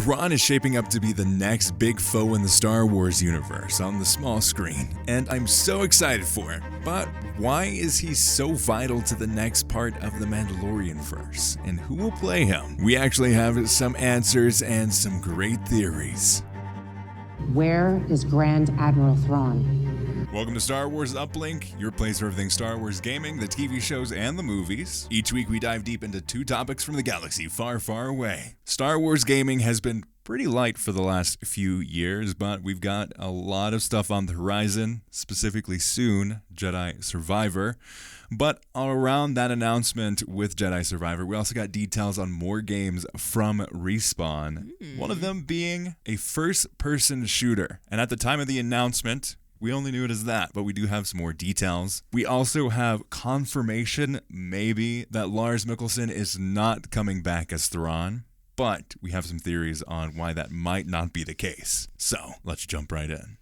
Thrawn is shaping up to be the next big foe in the Star Wars universe on the small screen, and I'm so excited for it. But why is he so vital to the next part of the Mandalorian-verse, and who will play him? We actually have some answers and some great theories. Where is Grand Admiral Thrawn? Welcome to Star Wars Uplink, your place for everything Star Wars gaming, the TV shows, and the movies. Each week we dive deep into two topics from the galaxy far, far away. Star Wars gaming has been pretty light for the last few years, but we've got a lot of stuff on the horizon, specifically soon, Jedi Survivor. But around that announcement with Jedi Survivor, we also got details on more games from Respawn, one of them being a first-person shooter. And at the time of the announcement, we only knew it as that, but we do have some more details. We also have confirmation, maybe, that Lars Mikkelsen is not coming back as Thrawn, but we have some theories on why that might not be the case. So, let's jump right in.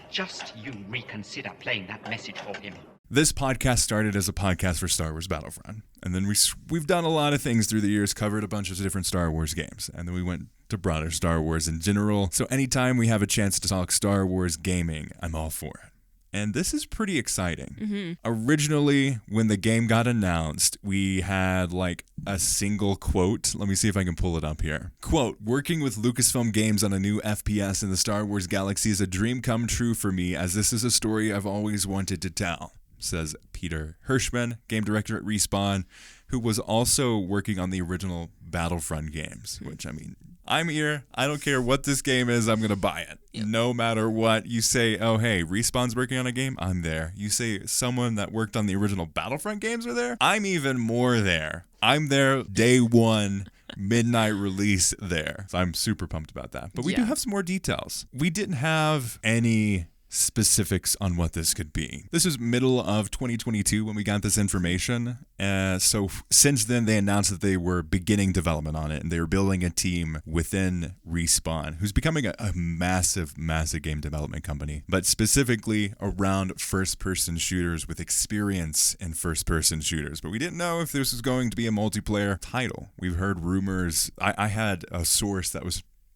Just you reconsider playing that message for him. This podcast started as a podcast for Star Wars Battlefront, and then we've done a lot of things through the years, covered a bunch of different Star Wars games, and then we went to broader Star Wars in general. So anytime we have a chance to talk Star Wars gaming, I'm all for it. And this is pretty exciting. Originally, when the game got announced, we had like a single quote. Let me see if I can pull it up here. Quote, "Working with Lucasfilm Games on a new FPS in the Star Wars galaxy is a dream come true for me, as this is a story I've always wanted to tell," says Peter Hirschman, game director at Respawn, who was also working on the original Battlefront games, which, I mean, I'm here. I don't care what this game is. I'm going to buy it. Yep. No matter what. You say, oh, hey, Respawn's working on a game. I'm there. You say someone that worked on the original Battlefront games are there. I'm even more there. I'm there day one, midnight release there. So I'm super pumped about that. But we do have some more details. We didn't have any specifics on what this could be. This was middle of 2022 when we got this information. So since then, they announced that they were beginning development on it, and they were building a team within Respawn, who's becoming a massive, massive game development company, but specifically around first-person shooters with experience in first-person shooters. But we didn't know if this was going to be a multiplayer title. We've heard rumors. I had a source that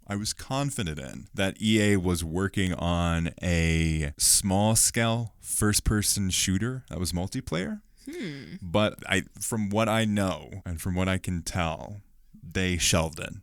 I was confident in that EA was working on a small-scale first-person shooter that was multiplayer. But from what I know and from what I can tell, they shelved it.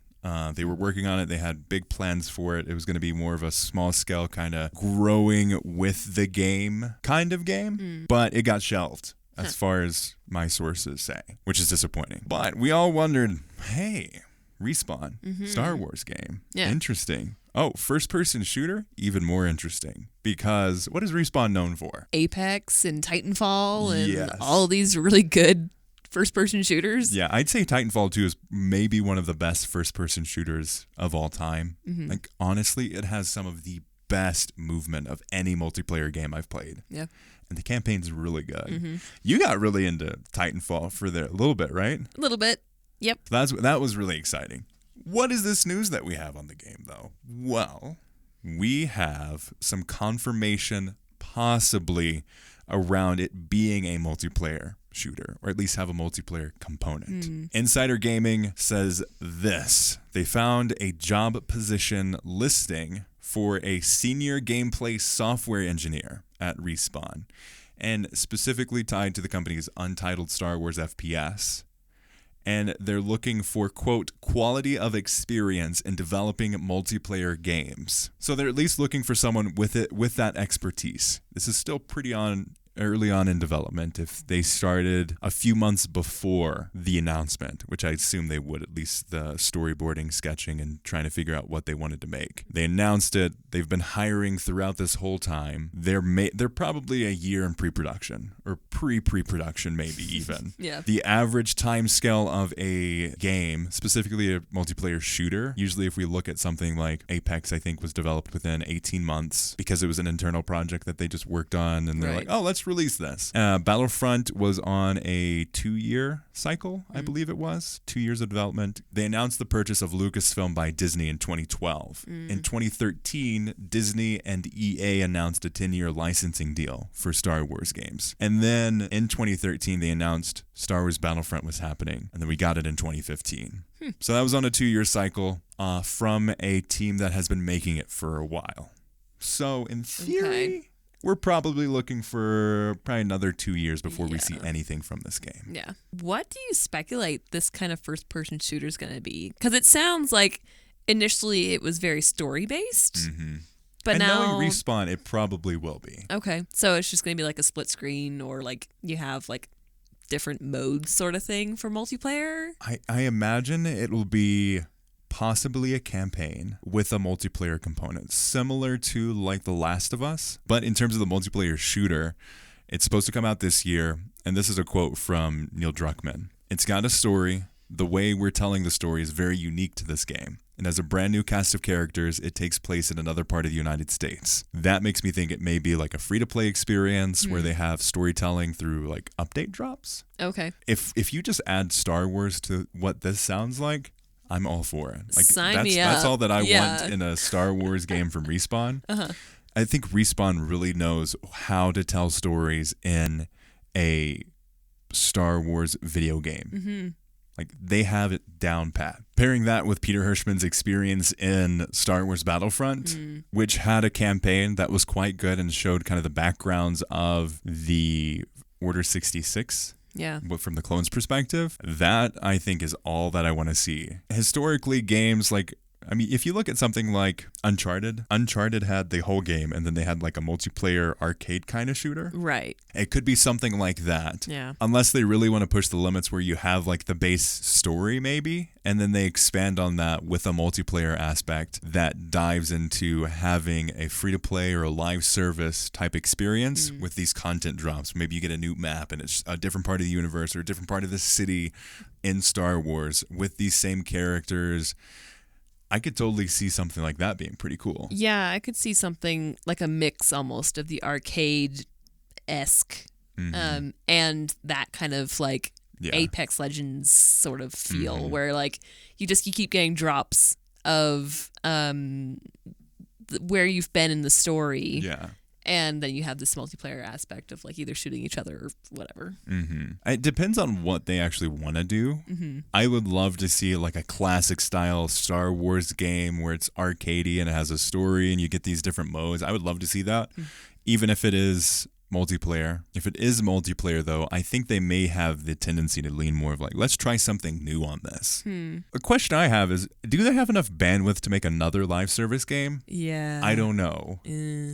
They were working on it. They had big plans for it. It was going to be more of a small-scale kind of growing with the game kind of game, but it got shelved as far as my sources say, which is disappointing. But we all wondered, hey, Respawn, Star Wars game. Yeah. Interesting. Oh, first-person shooter? Even more interesting. Because what is Respawn known for? Apex and Titanfall and all these really good first-person shooters. Yeah, I'd say Titanfall 2 is maybe one of the best first-person shooters of all time. Like, honestly, it has some of the best movement of any multiplayer game I've played. Yeah. And the campaign's really good. You got really into Titanfall for a little bit, right? A little bit. Yep. That was really exciting. What is this news that we have on the game, though? Well, we have some confirmation possibly around it being a multiplayer shooter, or at least have a multiplayer component. Insider Gaming says this. They found a job position listing for a senior gameplay software engineer at Respawn, and specifically tied to the company's untitled Star Wars FPS. And they're looking for, quote, quality of experience in developing multiplayer games. So they're at least looking for someone with that expertise. This is still pretty early on in development. If they started a few months before the announcement, which I assume they would, at least the storyboarding, sketching, and trying to figure out what they wanted to make. They announced it. They've been hiring throughout this whole time. They're probably a year in pre-production, or pre-production maybe even. Yeah. The average time scale of a game, specifically a multiplayer shooter, usually if we look at something like Apex, I think was developed within 18 months because it was an internal project that they just worked on, and they're like, oh, let's release this. Battlefront was on a 2-year cycle, I believe it was. 2 years of development. They announced the purchase of Lucasfilm by Disney in 2012. In 2013, Disney and EA announced a 10-year licensing deal for Star Wars games. And then in 2013, they announced Star Wars Battlefront was happening, and then we got it in 2015. So that was on a 2-year cycle. from a team that has been making it for a while. So in theory, we're probably looking for probably another 2 years before we see anything from this game. Yeah. What do you speculate this kind of first-person shooter is going to be? Because it sounds like initially it was very story-based. Mm-hmm. But and now knowing Respawn, it probably will be. Okay. So it's just going to be like a split screen, or like you have like different modes sort of thing for multiplayer? I imagine it will be possibly a campaign with a multiplayer component, similar to like The Last of Us. But in terms of the multiplayer shooter, it's supposed to come out this year. And this is a quote from Neil Druckmann. It's got a story. The way we're telling the story is very unique to this game. And as a brand new cast of characters, it takes place in another part of the United States. That makes me think it may be like a free-to-play experience where they have storytelling through like update drops. Okay. If you just add Star Wars to what this sounds like, I'm all for it. Like Sign me up. That's all that I want in a Star Wars game from Respawn. I think Respawn really knows how to tell stories in a Star Wars video game. Mm-hmm. Like, they have it down pat. Pairing that with Peter Hirschmann's experience in Star Wars Battlefront, which had a campaign that was quite good and showed kind of the backgrounds of the Order 66. Yeah. From the clones' perspective, that I think is all that I want to see. Historically, games like, I mean, if you look at something like Uncharted had the whole game, and then they had like a multiplayer arcade kind of shooter. Right. It could be something like that. Yeah. Unless they really want to push the limits where you have like the base story maybe, and then they expand on that with a multiplayer aspect that dives into having a free-to-play or a live service type experience with these content drops. Maybe you get a new map and it's a different part of the universe or a different part of the city in Star Wars with these same characters. I could totally see something like that being pretty cool. Yeah, I could see something like a mix almost of the arcade-esque and that kind of like Apex Legends sort of feel where like you keep getting drops of where you've been in the story. Yeah. And then you have this multiplayer aspect of like either shooting each other or whatever. It depends on what they actually want to do. I would love to see like a classic style Star Wars game where it's arcadey and it has a story and you get these different modes. I would love to see that, even if it is multiplayer. If it is multiplayer, though, I think they may have the tendency to lean more of like, let's try something new on this. A question I have is, do they have enough bandwidth to make another live service game? Yeah. I don't know.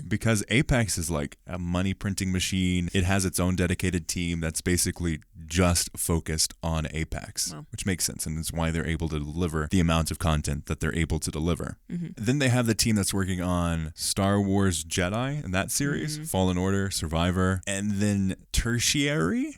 Because Apex is like a money printing machine. It has its own dedicated team that's basically just focused on Apex, which makes sense. And it's why they're able to deliver the amount of content that they're able to deliver. Then they have the team that's working on Star Wars Jedi and that series, Fallen Order, Survivor. And then tertiarily,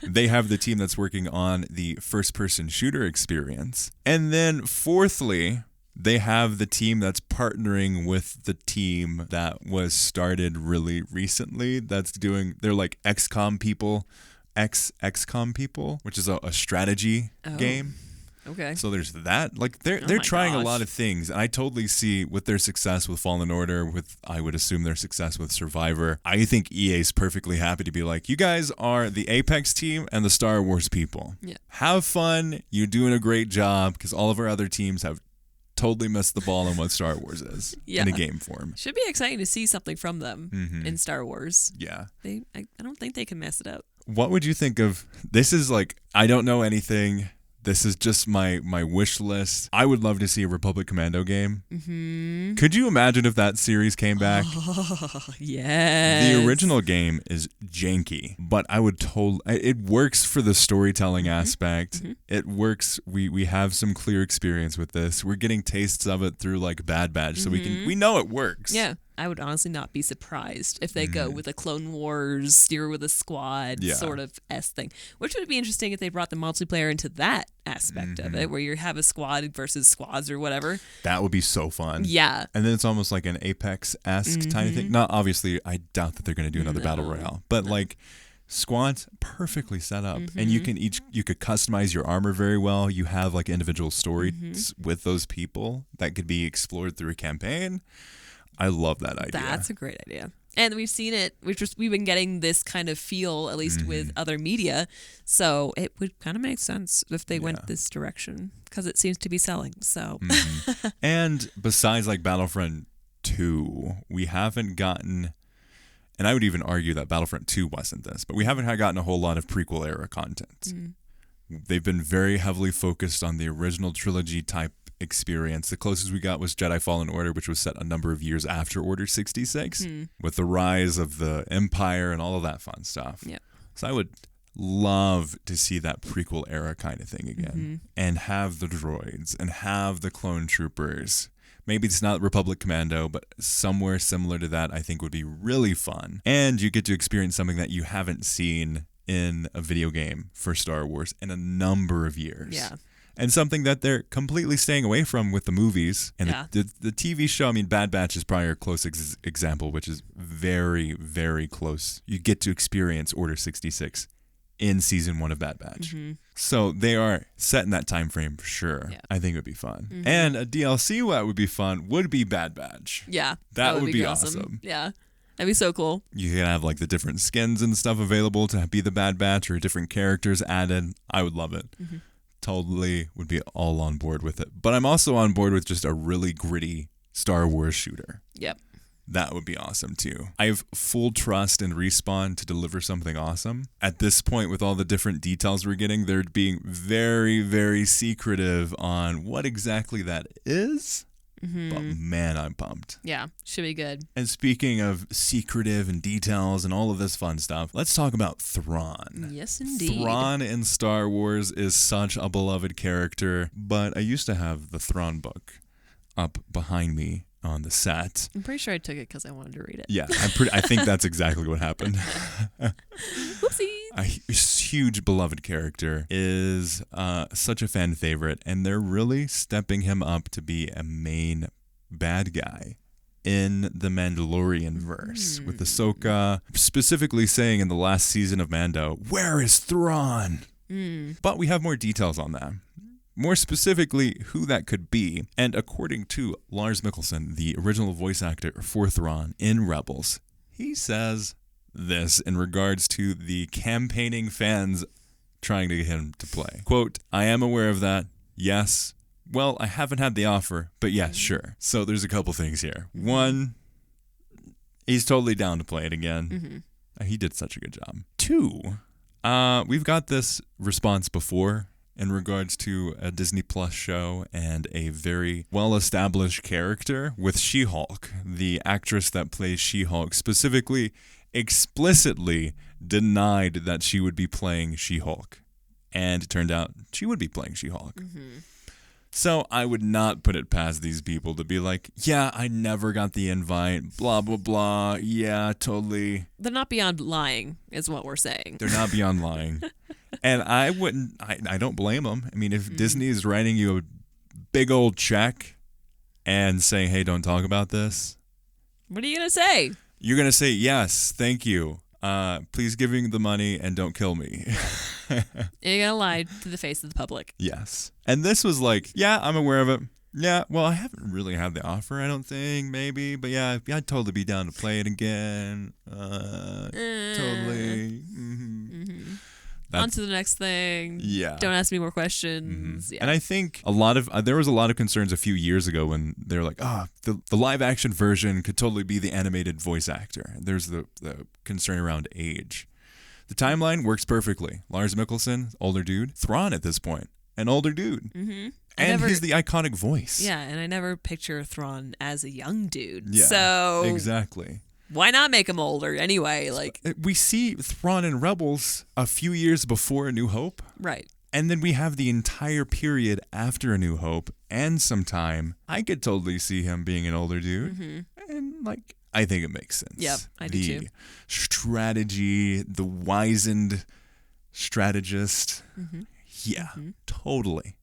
they have the team that's working on the first-person shooter experience. And then fourthly, they have the team that's partnering with the team that was started really recently. They're like XCOM people, which is a strategy game. Okay. So there's that. Like they're trying a lot of things. And I totally see with their success with Fallen Order, with I would assume their success with Survivor. I think EA's perfectly happy to be like, you guys are the Apex team and the Star Wars people. Yeah. Have fun. You're doing a great job, because all of our other teams have totally missed the ball on what Star Wars is in a game form. Should be exciting to see something from them in Star Wars. Yeah. I don't think they can mess it up. What would you think of, this is like, I don't know anything. This is just my wish list. I would love to see a Republic Commando game. Could you imagine if that series came back? Oh, yes. The original game is janky, but I would it works for the storytelling aspect. It works. We have some clear experience with this. We're getting tastes of it through like Bad Batch, so we know it works. Yeah. I would honestly not be surprised if they go with a Clone Wars, steer with a squad sort of thing, which would be interesting if they brought the multiplayer into that aspect of it, where you have a squad versus squads or whatever. That would be so fun. Yeah. And then it's almost like an Apex-esque tiny thing. Not obviously, I doubt that they're going to do another Battle Royale, but like squads perfectly set up, and you could customize your armor very well. You have like individual stories with those people that could be explored through a campaign. I love that idea. That's a great idea. And we've seen it, we've been getting this kind of feel, at least with other media. So it would kind of make sense if they went this direction because it seems to be selling. So, And besides like Battlefront 2, we haven't gotten, and I would even argue that Battlefront 2 wasn't this, but we haven't gotten a whole lot of prequel era content. They've been very heavily focused on the original trilogy type experience. The closest we got was Jedi Fallen Order, which was set a number of years after Order 66, with the rise of the Empire and all of that fun stuff. Yep. So I would love to see that prequel era kind of thing again, and have the droids and have the clone troopers. Maybe it's not Republic Commando, but somewhere similar to that I think would be really fun. And you get to experience something that you haven't seen in a video game for Star Wars in a number of years. Yeah. And something that they're completely staying away from with the movies. And the TV show, I mean, Bad Batch is probably a close example, which is very, very close. You get to experience Order 66 in season 1 of Bad Batch. So they are set in that time frame for sure. Yeah. I think it would be fun. And a DLC that would be fun would be Bad Batch. Yeah. That would be awesome. Yeah. That'd be so cool. You can have like the different skins and stuff available to be the Bad Batch, or different characters added. I would love it. Totally would be all on board with it. But I'm also on board with just a really gritty Star Wars shooter. Yep. That would be awesome too. I have full trust in Respawn to deliver something awesome. At this point, with all the different details we're getting, they're being very, very secretive on what exactly that is. But man, I'm pumped. Yeah, should be good. And speaking of secretive and details and all of this fun stuff, let's talk about Thrawn. Yes, indeed. Thrawn in Star Wars is such a beloved character, but I used to have the Thrawn book up behind me on the set. I'm pretty sure I took it because I wanted to read it. Yeah, I think that's exactly what happened. Whoopsies. A huge beloved character, is such a fan favorite, and they're really stepping him up to be a main bad guy in the Mandalorian-verse, with Ahsoka specifically saying in the last season of Mando, "Where is Thrawn?" But we have more details on that. More specifically, who that could be. And according to Lars Mikkelsen, the original voice actor for Thrawn in Rebels, he says this in regards to the campaigning fans trying to get him to play. Quote, "I am aware of that. Yes. Well, I haven't had the offer, but yes, sure." So there's a couple things here. One, he's totally down to play it again. He did such a good job. Two, we've got this response before in regards to a Disney Plus show and a very well-established character with She-Hulk. The actress that plays She-Hulk specifically explicitly denied that she would be playing She-Hulk. And it turned out she would be playing She-Hulk. So I would not put it past these people to be like, yeah, I never got the invite, blah, blah, blah. Yeah, totally. They're not beyond lying, is what we're saying. They're not beyond lying. And I don't blame them. I mean, if Disney is writing you a big old check and saying, hey, don't talk about this. What are you going to say? You're going to say, yes, thank you. Please give me the money and don't kill me. You're going to lie to the face of the public. Yes. And this was like, yeah, I'm aware of it. Yeah, well, I haven't really had the offer, I don't think, maybe. But yeah, I'd totally be down to play it again. Totally. On to the next thing. Yeah. Don't ask me more questions. Yeah. And I think there was a lot of concerns a few years ago when they were like, the live action version could totally be the animated voice actor. There's the concern around age. The timeline works perfectly. Lars Mikkelsen, older dude. Thrawn at this point, an older dude. And he's the iconic voice. Yeah, and I never picture Thrawn as a young dude. Yeah, so exactly. Why not make him older anyway? Like, we see Thrawn in Rebels a few years before A New Hope. Right. And then we have the entire period after A New Hope and some time. I could totally see him being an older dude. And I think it makes sense. Yep, I do too. The strategy, the wizened strategist. Yeah, totally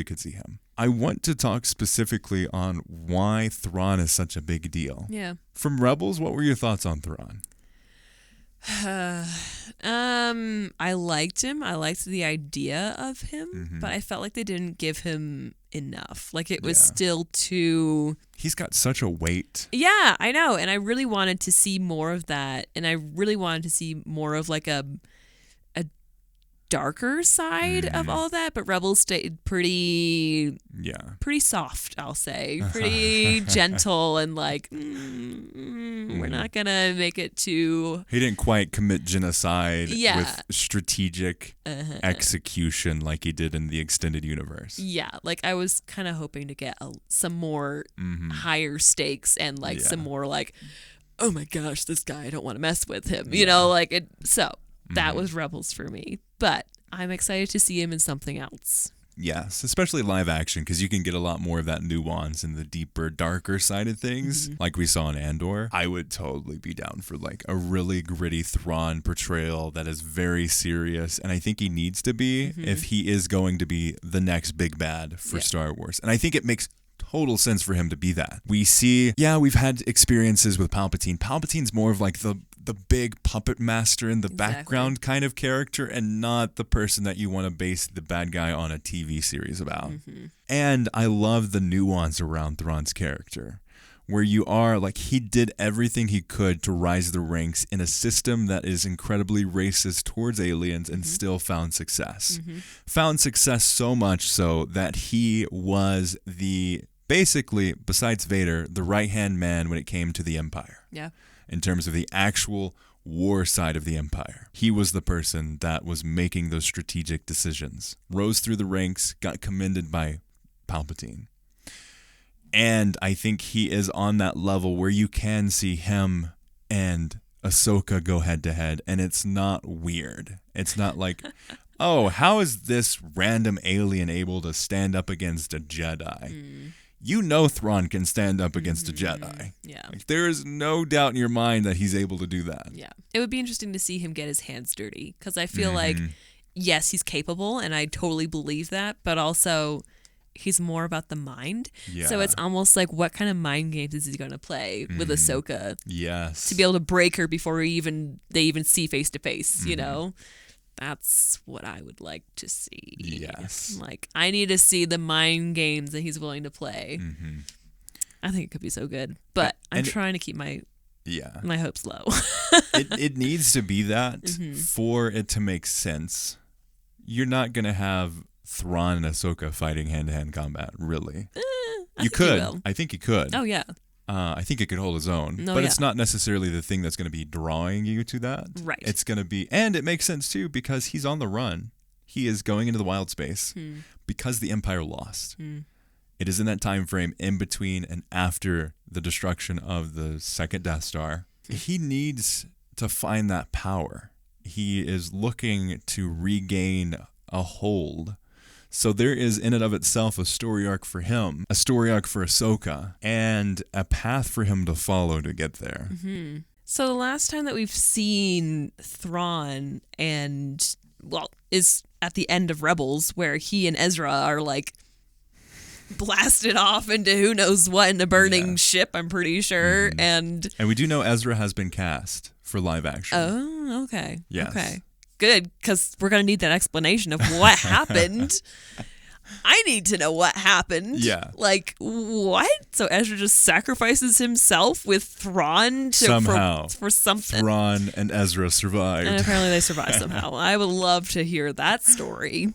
could see him. I want to talk specifically on why Thrawn is such a big deal. Yeah. From Rebels, what were your thoughts on Thrawn? I liked him. I liked the idea of him, but I felt like they didn't give him enough. Like it was still too... He's got such a weight. Yeah, I know. And I really wanted to see more of that. And I really wanted to see more of like a darker side of all that, but Rebels stayed pretty soft, I'll say. Pretty gentle and like, we're not going to make it too... He didn't quite commit genocide with strategic execution like he did in the extended universe. Yeah, like I was kind of hoping to get some more higher stakes and like some more like, oh my gosh, this guy, I don't want to mess with him. You know, like it. So that was Rebels for me. But I'm excited to see him in something else. Yes, especially live action, because you can get a lot more of that nuance and the deeper, darker side of things, like we saw in Andor. I would totally be down for like a really gritty Thrawn portrayal that is very serious, and I think he needs to be if he is going to be the next big bad for Star Wars. And I think it makes total sense for him to be that. We see, we've had experiences with Palpatine. Palpatine's more of like the big puppet master in the background kind of character, and not the person that you want to base the bad guy on a TV series about. And I love the nuance around Thrawn's character, where you are like, he did everything he could to rise the ranks in a system that is incredibly racist towards aliens and still found success. Found success so much so that he was basically, besides Vader, the right-hand man when it came to the Empire. Yeah. In terms of the actual war side of the Empire. He was the person that was making those strategic decisions. Rose through the ranks, got commended by Palpatine. And I think he is on that level where you can see him and Ahsoka go head-to-head, and it's not weird. It's not like, oh, how is this random alien able to stand up against a Jedi? You know Thrawn can stand up against a Jedi. Yeah. Like, there is no doubt in your mind that he's able to do that. Yeah. It would be interesting to see him get his hands dirty, because I feel like, yes, he's capable, and I totally believe that, but also he's more about the mind. Yeah. So it's almost like, what kind of mind games is he going to play with Ahsoka? Yes. To be able to break her before they even see face to face, you know? That's what I would like to see. Yes. Like, I need to see the mind games that he's willing to play. I think it could be so good. But I'm trying to keep my hopes low. it needs to be that for it to make sense. You're not going to have Thrawn and Ahsoka fighting hand-to-hand combat, really. You could. I think you could. Oh, yeah. I think it could hold its own, but it's not necessarily the thing that's going to be drawing you to that. Right. It's going to be, and it makes sense too, because he's on the run. He is going into the wild space because the Empire lost. It is in that time frame in between and after the destruction of the second Death Star. He needs to find that power. He is looking to regain a hold. So there is in and of itself a story arc for him, a story arc for Ahsoka, and a path for him to follow to get there. So the last time that we've seen Thrawn is at the end of Rebels, where he and Ezra are like blasted off into who knows what in a burning ship, I'm pretty sure. And we do know Ezra has been cast for live action. Oh, okay. Yes. Okay. Good, because we're going to need that explanation of what happened. I need to know what happened. Yeah. Like, what? So Ezra just sacrifices himself with Thrawn somehow for something. Thrawn and Ezra survived. And apparently they survived somehow. I would love to hear that story.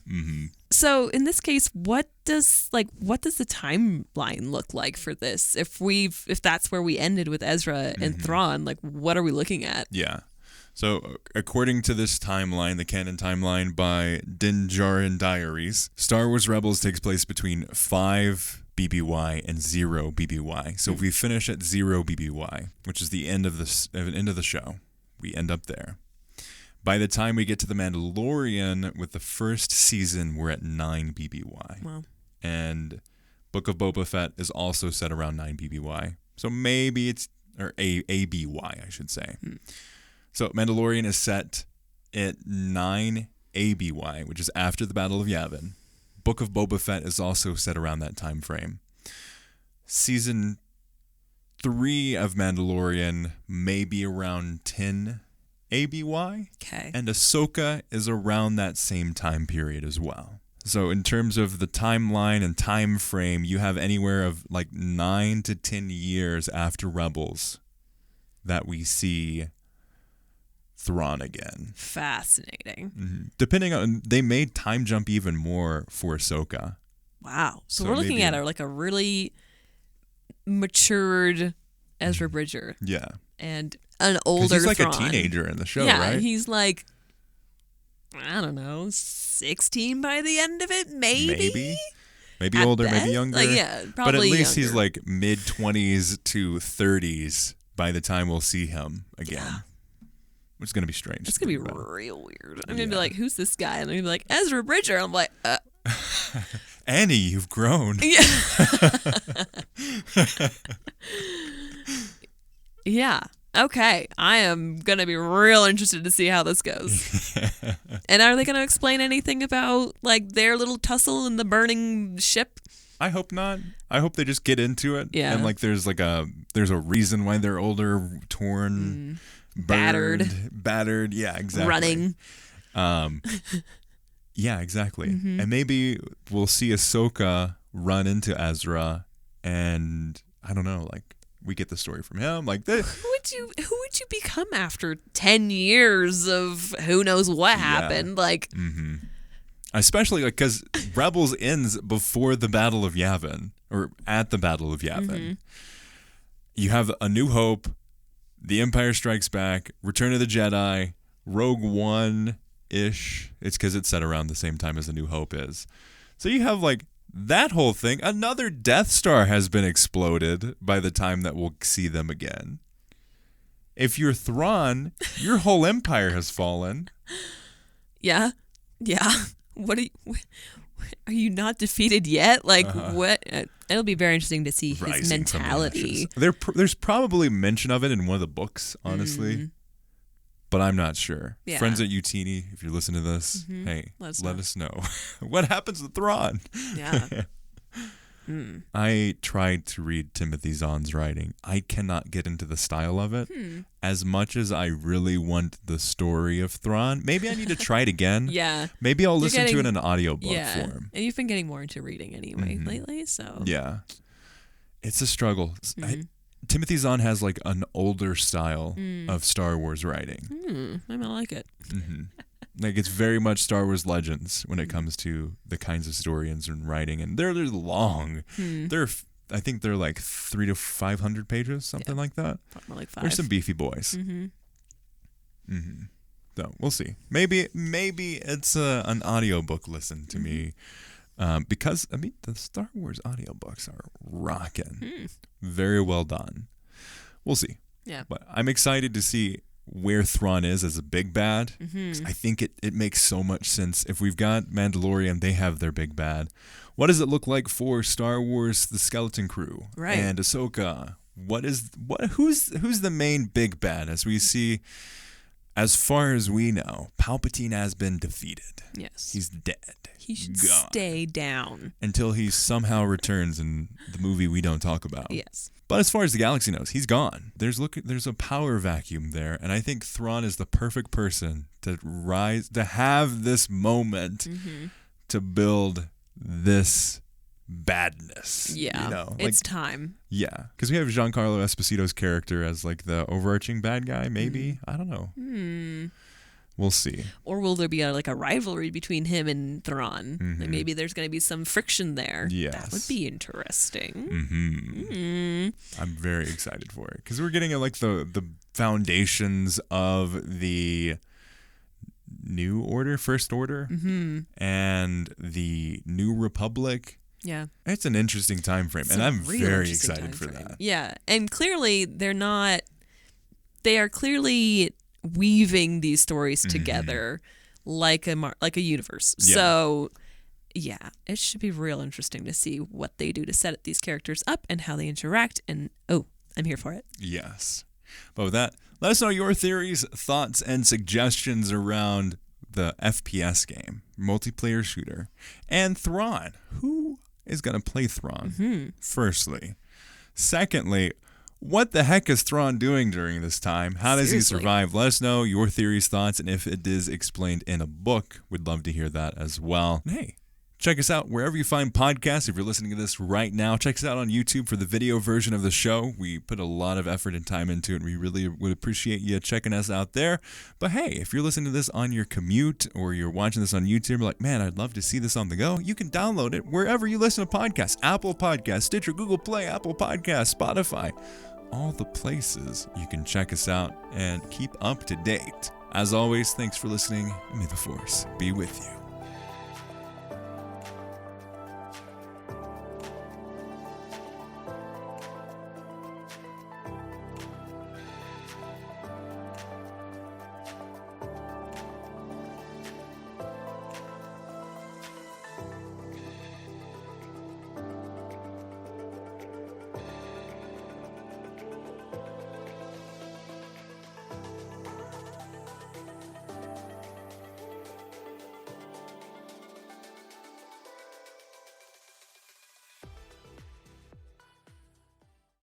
So in this case, what does the timeline look like for this? If that's where we ended with Ezra and Thrawn, like, what are we looking at? Yeah. So, according to this timeline, the canon timeline by Din Djarin Diaries, Star Wars Rebels takes place between 5 BBY and 0 BBY. So, if we finish at 0 BBY, which is the end of the show, we end up there. By the time we get to The Mandalorian with the first season, we're at 9 BBY. Wow. And Book of Boba Fett is also set around 9 BBY. So, maybe it's, or ABY, I should say. So Mandalorian is set at 9 ABY, which is after the Battle of Yavin. Book of Boba Fett is also set around that time frame. Season 3 of Mandalorian may be around 10 ABY. Okay. And Ahsoka is around that same time period as well. So in terms of the timeline and time frame, you have anywhere of like 9 to 10 years after Rebels that we see Thrawn again. Fascinating. Mm-hmm. Depending on, they made time jump even more for Ahsoka. Wow. So we're looking at like a really matured Ezra Bridger. Yeah. And an older he's like Thrawn. A teenager in the show, yeah, right? He's like, I don't know, 16 by the end of it, maybe Maybe At older, best? maybe younger. Like, yeah, but probably at least younger. he's like mid-20s to 30s by the time we'll see him again. Yeah. Which is going to be strange. It's going to be real weird. I'm going to be like, who's this guy? And they're going to be like, Ezra Bridger. I'm like, Annie, you've grown. Yeah. Yeah. Okay. I am going to be real interested to see how this goes. And are they going to explain anything about like their little tussle in the burning ship? I hope not. I hope they just get into it. Yeah. And like there's a reason why they're older, torn, burned, battered. Yeah, exactly. Running. Yeah, exactly. And maybe we'll see Ahsoka run into Ezra, and I don't know, like we get the story from him. Like Who would you become after 10 years of who knows what happened? Like, especially like because Rebels ends before the Battle of Yavin, or at the Battle of Yavin. You have A New Hope, The Empire Strikes Back, Return of the Jedi, Rogue One-ish. It's because it's set around the same time as A New Hope is. So you have like that whole thing. Another Death Star has been exploded by the time that we'll see them again. If you're Thrawn, your whole empire has fallen. yeah. What are you not defeated yet? Like what? It'll be very interesting to see his Rising from the mentality. ashes. There's probably mention of it in one of the books, honestly. But I'm not sure. Yeah. Friends at Utini, if you're listening to this, hey, let us know. What happens to Thrawn? Yeah. I tried to read Timothy Zahn's writing. I cannot get into the style of it as much as I really want the story of Thrawn. Maybe I need to try it again. Yeah. Maybe I'll listen to it in an audiobook form. And you've been getting more into reading anyway lately, so. Yeah. It's a struggle. Timothy Zahn has like an older style of Star Wars writing. I might like it. Like it's very much Star Wars Legends when it comes to the kinds of historians and writing, and they're long. I think they're like 300 to 500 pages, something like that. Probably like 5. They're some beefy boys. So we'll see. Maybe it's an audiobook listen to me. Because, I mean, the Star Wars audiobooks are rocking. Very well done. We'll see. Yeah. But I'm excited to see where Thrawn is as a big bad. 'Cause I think it makes so much sense. If we've got Mandalorian, they have their big bad. What does it look like for Star Wars, the Skeleton Crew? Right. And Ahsoka? Who's the main big bad? As we see, as far as we know, Palpatine has been defeated. Yes. He's dead. He should Gone. stay down. Until he somehow returns in the movie we don't talk about. Yes. But as far as the galaxy knows, he's gone. There's a power vacuum there, and I think Thrawn is the perfect person to have this moment to build this badness. Yeah. You know, it's time. Yeah, because we have Giancarlo Esposito's character as like the overarching bad guy. Maybe I don't know. We'll see. Or will there be a rivalry between him and Thrawn? Like maybe there's going to be some friction there. Yes. That would be interesting. I'm very excited for it because we're getting like the foundations of the New Order, First Order, and the New Republic. Yeah. It's an interesting time frame, and I'm very excited for that. Yeah, and clearly they are clearly weaving these stories together like a universe. Yeah. So yeah, it should be real interesting to see what they do to set these characters up and how they interact, and I'm here for it. Yes. But with that, let us know your theories, thoughts, and suggestions around the FPS game, multiplayer shooter, and Thrawn. Who is going to play Thrawn? Firstly. Secondly, What the heck is Thrawn doing during this time? How does he Seriously. survive? Let us know your theories, thoughts, and if it is explained in a book, we'd love to hear that as well. And hey, check us out wherever you find podcasts. If you're listening to this right now, check us out on YouTube for the video version of the show. We put a lot of effort and time into it. We really would appreciate you checking us out there. But hey, if you're listening to this on your commute or you're watching this on YouTube, you're like, man, I'd love to see this on the go. You can download it wherever you listen to podcasts. Apple Podcasts, Stitcher, Google Play, Apple Podcasts, Spotify. All the places you can check us out and keep up to date. As always, thanks for listening. May the Force be with you.